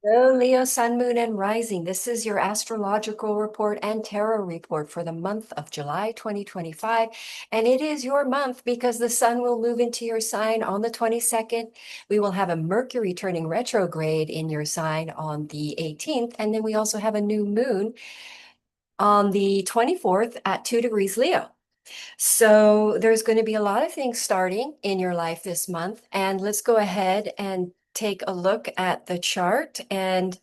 Hello, Leo, Sun, Moon, and Rising. This is your astrological report and tarot report for the month of July 2025. And it is your month because the sun will move into your sign on the 22nd. We will have a Mercury turning retrograde in your sign on the 18th. And then we also have a new moon on the 24th at 2 degrees Leo. So there's going to be a lot of things starting in your life this month. And let's go ahead and take a look at the chart. And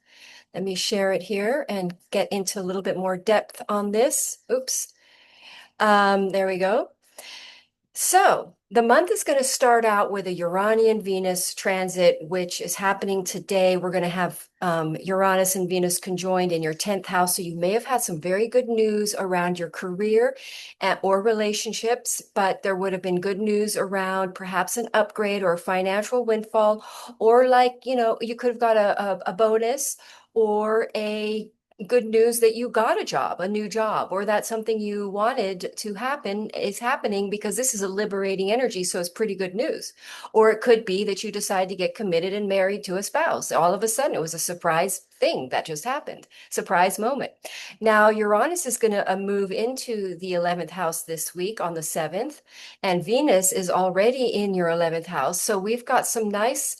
let me share it here and get into a little bit more depth on this. Oops. There we go. So the month is going to start out with a Uranian Venus transit, which is happening today. We're going to have Uranus and Venus conjoined in your 10th house. So you may have had some very good news around your career or relationships, but there would have been good news around perhaps an upgrade or a financial windfall, or you could have got a bonus or a good news that you got a job, a new job, or that something you wanted to happen is happening because this is a liberating energy. So it's pretty good news. Or it could be that you decide to get committed and married to a spouse. All of a sudden, it was a surprise thing that just happened, surprise moment. Now, Uranus is going to move into the 11th house this week on the 7th, and Venus is already in your 11th house. So we've got some nice.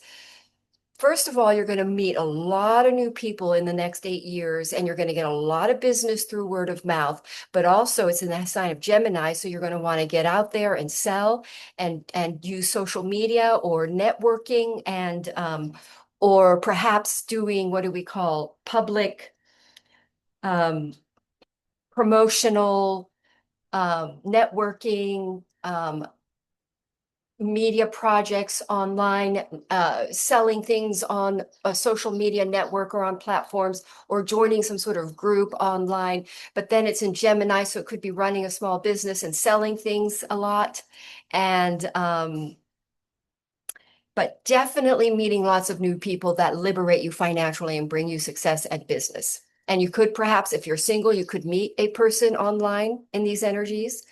First of all, you're going to meet a lot of new people in the next 8 years, and you're going to get a lot of business through word of mouth. But also, it's in the sign of Gemini, so you're going to want to get out there and sell and use social media or networking and or perhaps doing what do we call public um, promotional networking. Media projects online, selling things on a social media network or on platforms, or joining some sort of group online. But then it's in Gemini, so it could be running a small business and selling things a lot. And but definitely meeting lots of new people that liberate you financially and bring you success at business. And you could perhaps, if you're single, you could meet a person online in these energies,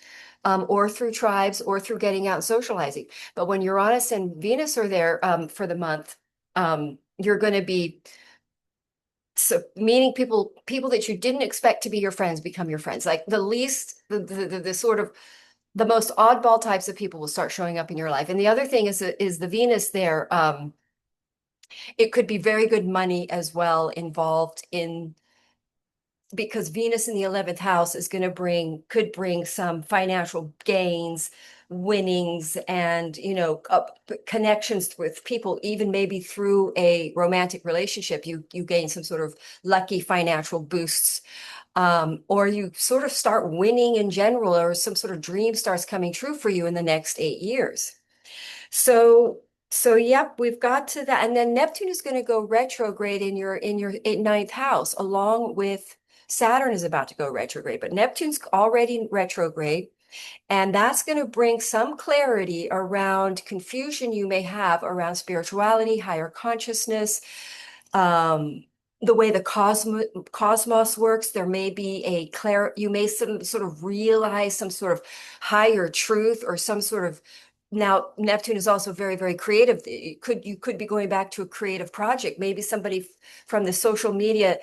or through tribes, or through getting out and socializing. But when Uranus and Venus are there for the month, you're going to be meeting people that you didn't expect to be your friends become your friends. Like the least, the sort of the most oddball types of people will start showing up in your life. And the other thing is the Venus there. It could be very good money as well involved in because Venus in the 11th house is going to could bring some financial gains, winnings, and, connections with people, even maybe through a romantic relationship, you gain some sort of lucky financial boosts. Or you sort of start winning in general, or some sort of dream starts coming true for you in the next 8 years. So, so yep, we've got to that. And then Neptune is going to go retrograde in your ninth house, along with Saturn is about to go retrograde. But Neptune's already retrograde, and that's going to bring some clarity around confusion you may have around spirituality, higher consciousness, um, the way the cosmos works. There may be you may sort of realize some sort of higher truth, or some sort of. Now, Neptune is also very, very creative. You could be going back to a creative project. Maybe somebody from the social media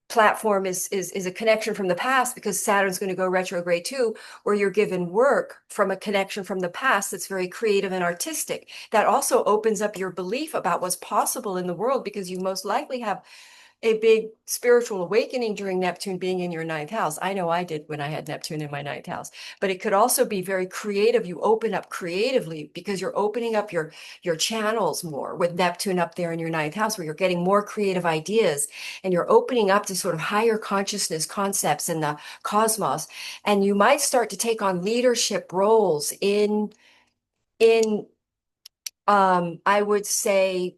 platform is a connection from the past, because Saturn's going to go retrograde too, where you're given work from a connection from the past that's very creative and artistic. That also opens up your belief about what's possible in the world, because you most likely have a big spiritual awakening during Neptune being in your ninth house. I know I did when I had Neptune in my ninth house, but it could also be very creative. You open up creatively because you're opening up your channels more with Neptune up there in your ninth house, where you're getting more creative ideas, and you're opening up to sort of higher consciousness concepts in the cosmos. And you might start to take on leadership roles in I would say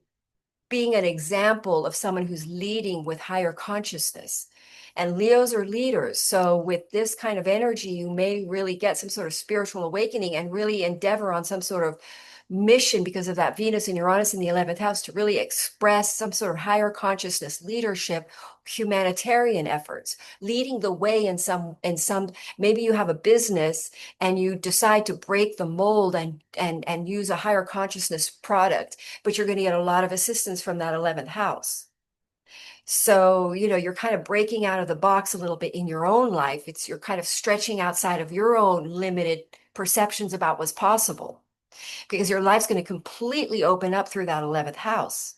being an example of someone who's leading with higher consciousness. And Leos are leaders. So with this kind of energy, you may really get some sort of spiritual awakening and really endeavor on some sort of mission, because of that Venus and Uranus in the 11th house, to really express some sort of higher consciousness, leadership, humanitarian efforts, leading the way in some maybe you have a business and you decide to break the mold and use a higher consciousness product, but you're going to get a lot of assistance from that 11th house. So, you're kind of breaking out of the box a little bit in your own life. You're kind of stretching outside of your own limited perceptions about what's possible because your life's going to completely open up through that 11th house.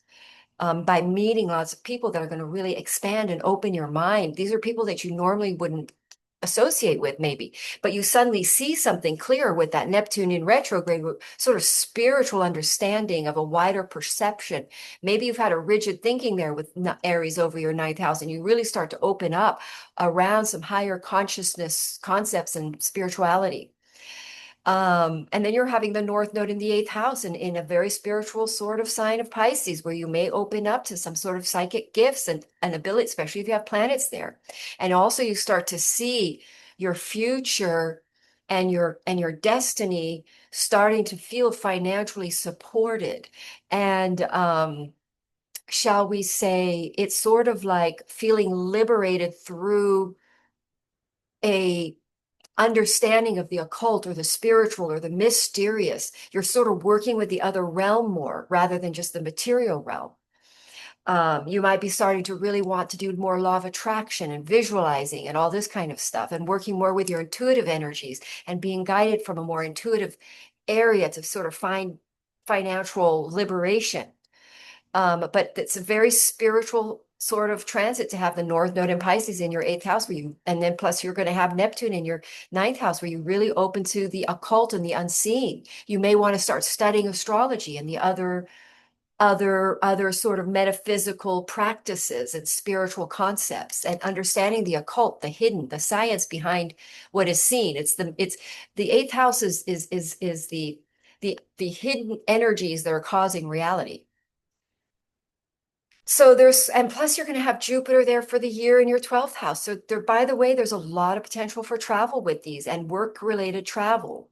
By meeting lots of people that are going to really expand and open your mind. These are people that you normally wouldn't associate with, maybe, but you suddenly see something clear with that Neptune in retrograde, sort of spiritual understanding of a wider perception. Maybe you've had a rigid thinking there with Aries over your ninth house, and you really start to open up around some higher consciousness concepts and spirituality. And then you're having the North Node in the eighth house and in a very spiritual sort of sign of Pisces, where you may open up to some sort of psychic gifts and ability, especially if you have planets there. And also you start to see your future and your destiny starting to feel financially supported. And shall we say, it's sort of like feeling liberated through a understanding of the occult or the spiritual or the mysterious. You're sort of working with the other realm more rather than just the material realm. You might be starting to really want to do more law of attraction and visualizing and all this kind of stuff, and working more with your intuitive energies and being guided from a more intuitive area to sort of find financial liberation. But it's a very spiritual sort of transit to have the North Node in Pisces in your eighth house, and then plus you're going to have Neptune in your ninth house, where you really open to the occult and the unseen. You may want to start studying astrology and the other sort of metaphysical practices and spiritual concepts, and understanding the occult, the hidden, the science behind what is seen. It's the eighth house is the hidden energies that are causing reality. So and plus you're going to have Jupiter there for the year in your 12th house. So there, by the way, there's a lot of potential for travel with these and work-related travel.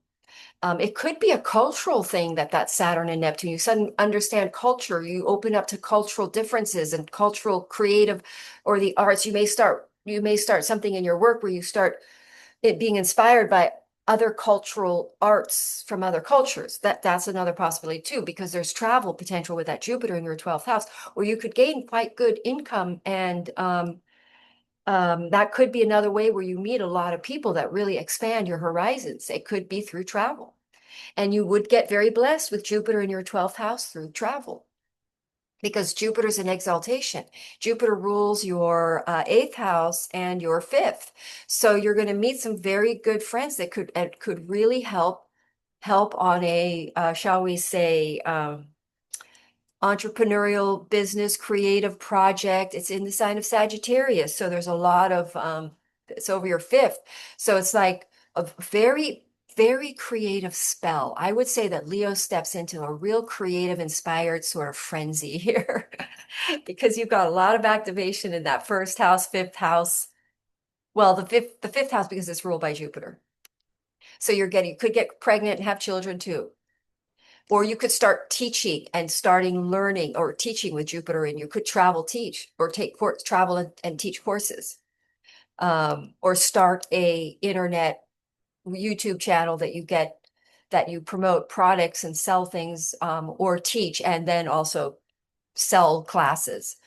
It could be a cultural thing that Saturn and Neptune, you suddenly understand culture, you open up to cultural differences and cultural creative or the arts. You may start something in your work where you start it being inspired by other cultural arts from other cultures. That's another possibility too, because there's travel potential with that Jupiter in your 12th house, where you could gain quite good income, and that could be another way where you meet a lot of people that really expand your horizons. It could be through travel, and you would get very blessed with Jupiter in your 12th house through travel, because Jupiter's an exaltation. Jupiter rules your eighth house and your fifth. So you're going to meet some very good friends that could really help on a shall we say, entrepreneurial business creative project. It's in the sign of Sagittarius, so there's a lot of it's over your fifth. So it's like a very creative spell. I would say that Leo steps into a real creative, inspired sort of frenzy here because you've got a lot of activation in that first house, fifth house. Well, the fifth house, because it's ruled by Jupiter. So you could get pregnant and have children too. Or you could start teaching and starting learning or teaching with Jupiter, and you could travel, teach, or travel and teach courses, or start a internet YouTube channel that you promote products and sell things, or teach and then also sell classes.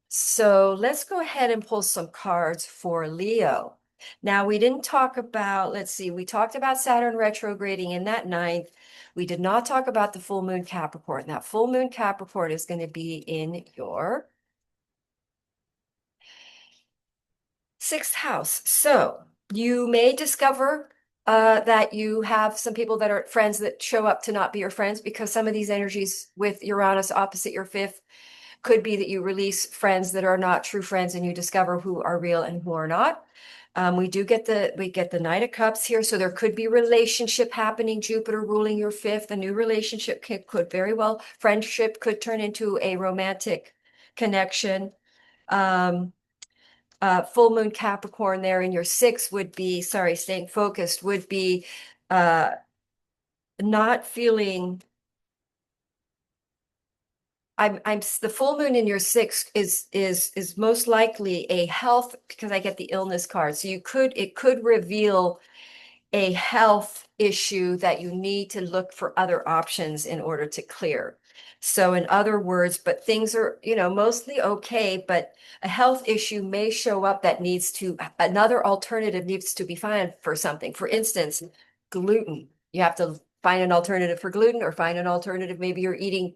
So let's go ahead and pull some cards for Leo. Now, we didn't talk about, let's see, we talked about Saturn retrograding in that ninth. We did not talk about the full moon Capricorn. That full moon Capricorn is going to be in your sixth house. So you may discover that you have some people that are friends that show up to not be your friends, because some of these energies with Uranus opposite your fifth could be that you release friends that are not true friends, and you discover who are real and who are not. We get the Knight of Cups here, so there could be relationship happening. Jupiter ruling your fifth, a new relationship could very well, friendship could turn into a romantic connection. Full moon Capricorn there in your sixth would be, sorry, staying focused would be uh, not feeling. I'm the full moon in your sixth is most likely a health, because I get the illness card. So it could reveal a health issue that you need to look for other options in order to clear. So in other words, but things are, mostly okay, but a health issue may show up that another alternative needs to be found for something. For instance, gluten. You have to find an alternative for gluten or find an alternative. Maybe you're eating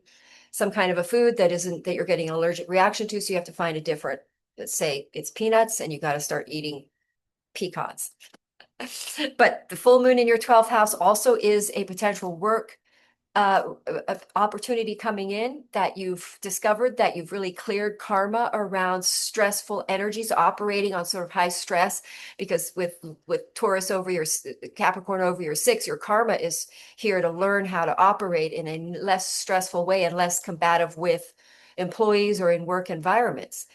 some kind of a food that you're getting an allergic reaction to. So you have to find a different, let's say it's peanuts and you got to start eating pecans. But the full moon in your 12th house also is a potential work opportunity coming in that you've discovered that you've really cleared karma around stressful energies operating on sort of high stress, because with Taurus over your Capricorn over your six, your karma is here to learn how to operate in a less stressful way and less combative with employees or in work environments.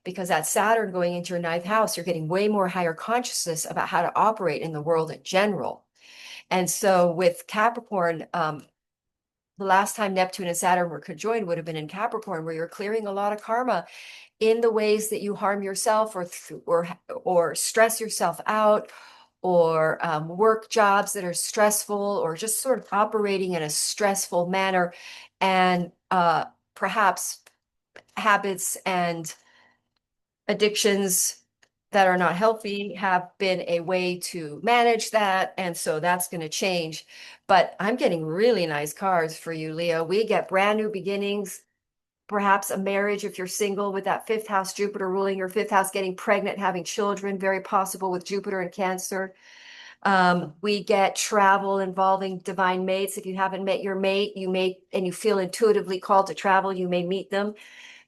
Because that Saturn going into your ninth house, you're getting way more higher consciousness about how to operate in the world in general. And so with Capricorn, the last time Neptune and Saturn were conjoined would have been in Capricorn, where you're clearing a lot of karma in the ways that you harm yourself or stress yourself out, or work jobs that are stressful, or just sort of operating in a stressful manner, and perhaps habits and addictions that are not healthy have been a way to manage that. And so that's going to change. But I'm getting really nice cards for you, Leo. We get brand new beginnings, perhaps a marriage if you're single, with that fifth house, Jupiter ruling your fifth house, getting pregnant, having children, very possible with Jupiter and Cancer. We get travel involving divine mates. If you haven't met your mate, and you feel intuitively called to travel, you may meet them.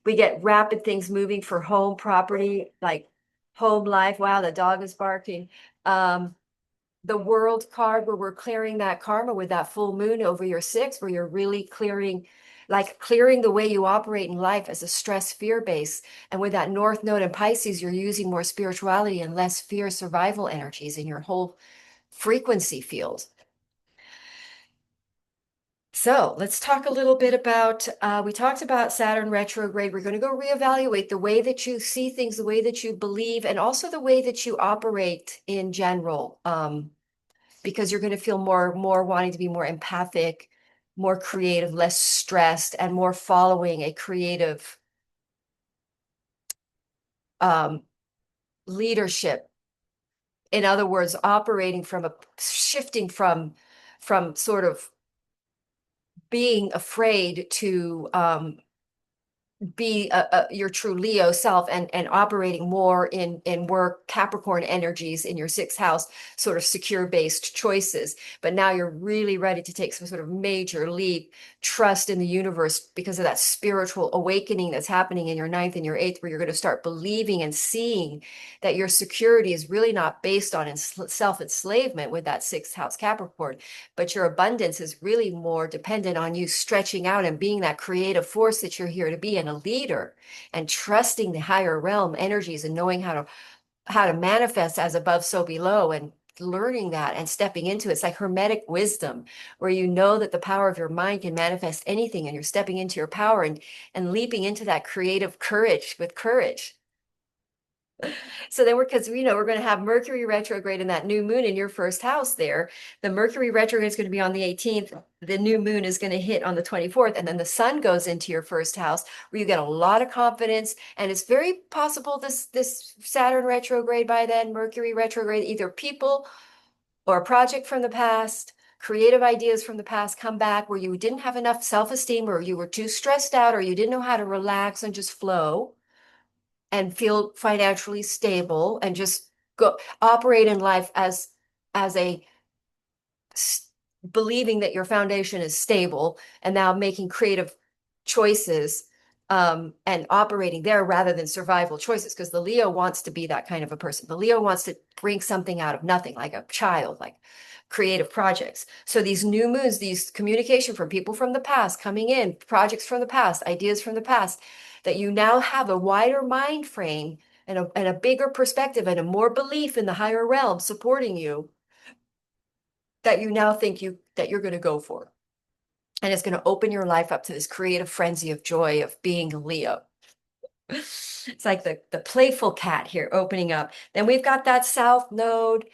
We get rapid things moving for home property, like home life. Wow, the dog is barking. Um, the world card, where we're clearing that karma with that full moon over your six, where you're really clearing the way you operate in life as a stress fear base. And with that North Node in Pisces, you're using more spirituality and less fear survival energies in your whole frequency field. So let's talk a little bit about, we talked about Saturn retrograde. We're going to go reevaluate the way that you see things, the way that you believe, and also the way that you operate in general, because you're going to feel more wanting to be more empathic, more creative, less stressed, and more following a creative um, leadership. In other words, shifting from sort of being afraid to be your true Leo self, and operating more in work Capricorn energies in your sixth house, sort of secure based choices. But now you're really ready to take some sort of major leap, trust in the universe, because of that spiritual awakening that's happening in your ninth and your eighth, where you're going to start believing and seeing that your security is really not based on self-enslavement with that sixth house Capricorn, but your abundance is really more dependent on you stretching out and being that creative force that you're here to be, and a leader, and trusting the higher realm energies, and knowing how to manifest as above so below, and learning that and stepping into it. It's like hermetic wisdom, where you know that the power of your mind can manifest anything, and you're stepping into your power and leaping into that creative courage with courage. So then because we're going to have Mercury retrograde and that new moon in your first house there. The Mercury retrograde is going to be on the 18th. The new moon is going to hit on the 24th. And then the sun goes into your first house, where you get a lot of confidence. And it's very possible this Saturn retrograde by then, Mercury retrograde, either people or a project from the past, creative ideas from the past come back, where you didn't have enough self-esteem, or you were too stressed out, or you didn't know how to relax and just flow and feel financially stable, and just go operate in life as a believing that your foundation is stable, and now making creative choices, and operating there rather than survival choices, because the Leo wants to be that kind of a person. The Leo wants to bring something out of nothing, like a child, like creative projects. So these new moons, these communication from people from the past coming in, projects from the past, ideas from the past, that you now have a wider mind frame, and a bigger perspective, and a more belief in the higher realm supporting you, that you now think that you're going to go for. And it's going to open your life up to this creative frenzy of joy of being a Leo. It's like the playful cat here opening up. Then we've got that South Node,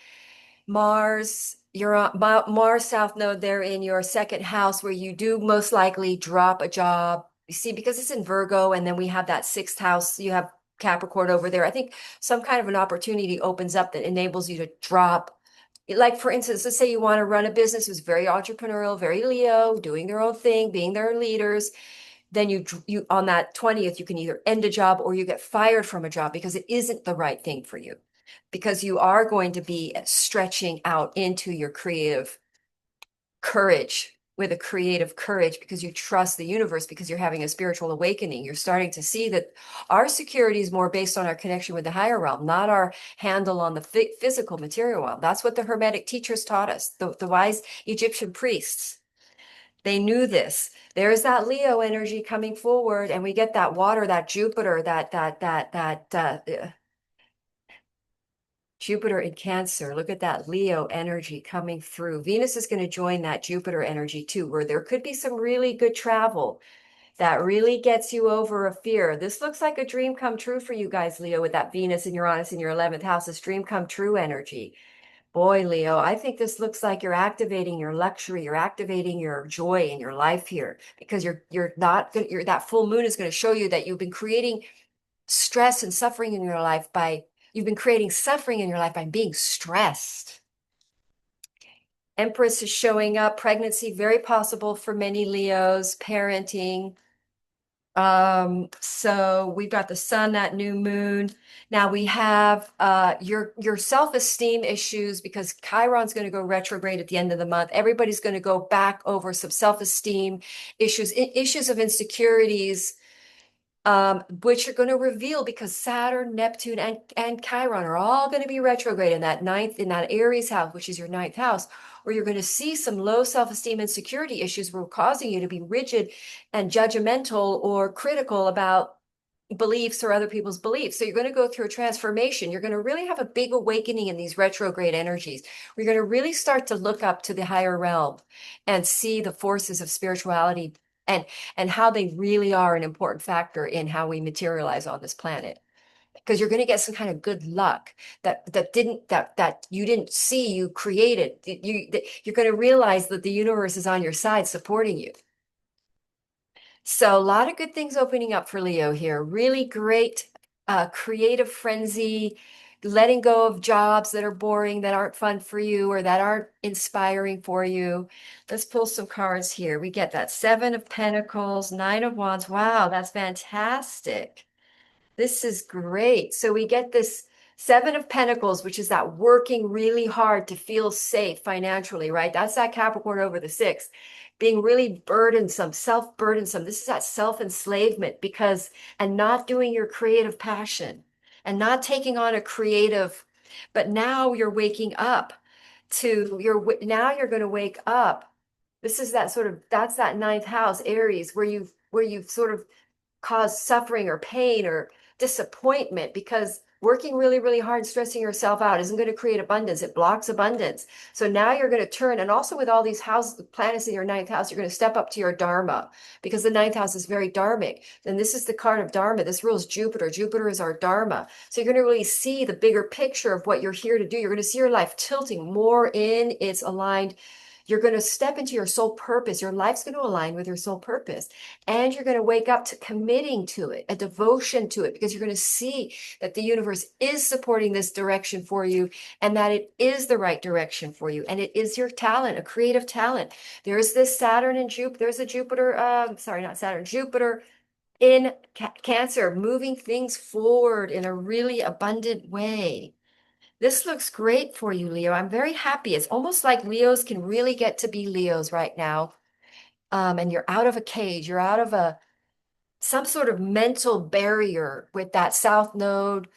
Mars You're on Mars South Node there in your second house where you do most likely drop a job. You see, because it's in Virgo and then we have that sixth house, you have Capricorn over there. I think some kind of an opportunity opens up that enables you to drop. Like for instance, let's say you want to run a business who's very entrepreneurial, very Leo, doing their own thing, being their leaders. Then you on that 20th, you can either end a job or you get fired from a job because it isn't the right thing for you. Because you are going to be stretching out into your creative courage with a creative courage because you trust the universe, because you're having a spiritual awakening. You're starting to see that our security is more based on our connection with the higher realm, not our handle on the physical material realm. That's what the Hermetic teachers taught us, the wise Egyptian priests. They knew this. There's that Leo energy coming forward, and we get that water, that Jupiter, Jupiter in Cancer. Look at that Leo energy coming through. Venus is going to join that Jupiter energy too, where there could be some really good travel that really gets you over a fear. This looks like a dream come true for you guys, Leo, with that Venus and Uranus in your 11th house, this dream come true energy. Boy, Leo, I think this looks like you're activating your luxury, you're activating your joy in your life here because you're not going you're that full moon is going to show you that you've been creating stress and suffering in your life by you've been creating suffering in your life by being stressed. Empress is showing up, pregnancy very possible for many Leos, parenting. So we've got the sun, that new moon. Now we have your self-esteem issues because Chiron's going to go retrograde at the end of the month. Everybody's going to go back over some self-esteem issues, issues of insecurities, which are going to reveal because Saturn, Neptune, and Chiron are all going to be retrograde in that ninth, in that Aries house, which is your ninth house, where you're going to see some low self-esteem and security issues were causing you to be rigid and judgmental or critical about beliefs or other people's beliefs. So you're going to go through a transformation. You're going to really have a big awakening in these retrograde energies. We're going to really start to look up to the higher realm and see the forces of spirituality and how they really are an important factor in how we materialize on this planet. Because you're going to get some kind of good luck that you didn't see, you created. You're going to realize that the universe is on your side supporting you. So a lot of good things opening up for Leo here. Really great creative frenzy, letting go of jobs that are boring, that aren't fun for you, or that aren't inspiring for you. Let's pull some cards here. We get that Seven of Pentacles, Nine of Wands. Wow, that's fantastic. This is great. So we get this Seven of Pentacles, which is that working really hard to feel safe financially, right? That's that Capricorn over the six, being really burdensome, self-burdensome. This is that self-enslavement because, and not doing your creative passion and not taking on a creative, but now you're waking up to now you're going to wake up. This is that sort of, that's that ninth house, Aries, where you've sort of cause suffering or pain or disappointment because working really, really hard and stressing yourself out isn't going to create abundance. It blocks abundance. So now you're going to turn, and also with all these planets in your ninth house, you're going to step up to your Dharma because the ninth house is very dharmic. And this is the card of Dharma. This rules Jupiter. Jupiter is our Dharma. So you're going to really see the bigger picture of what you're here to do. You're going to see your life tilting more in its aligned. You're going to step into your soul purpose. Your life's going to align with your soul purpose. And you're going to wake up to committing to it, a devotion to it, because you're going to see that the universe is supporting this direction for you and that it is the right direction for you. And it is your talent, a creative talent. There's this Saturn and Jupiter. There's a Jupiter, sorry, not Saturn, Jupiter in Cancer, moving things forward in a really abundant way. This looks great for you, Leo. I'm very happy. It's almost like Leos can really get to be Leos right now. And you're out of a cage. You're out of some sort of mental barrier with that South Node,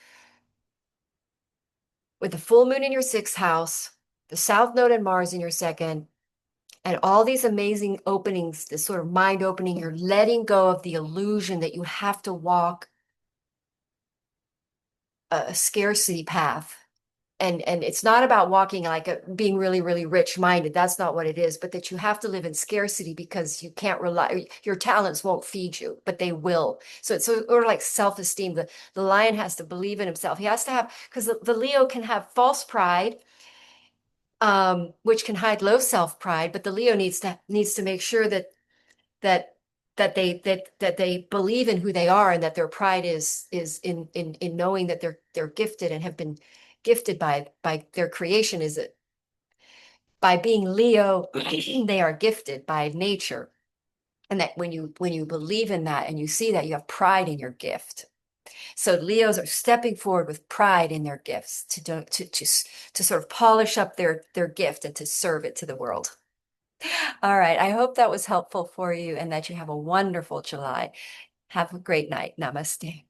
with the full moon in your sixth house, the South Node and Mars in your second, and all these amazing openings, this sort of mind opening. You're letting go of the illusion that you have to walk a scarcity path. And it's not about walking like being really, really rich minded. That's not what it is, but that you have to live in scarcity because you can't rely, your talents won't feed you, but they will. So it's sort of like self-esteem. The lion has to believe in himself. He has to have, because the Leo can have false pride, which can hide low self-pride, but the Leo needs to make sure that that they believe in who they are and that their pride is in knowing that they're gifted and have been gifted by their creation is it by being Leo, they are gifted by nature. And that when you believe in that and you see that, you have pride in your gift. So Leos are stepping forward with pride in their gifts to sort of polish up their gift and to serve it to the world. All right. I hope that was helpful for you and that you have a wonderful July. Have a great night. Namaste.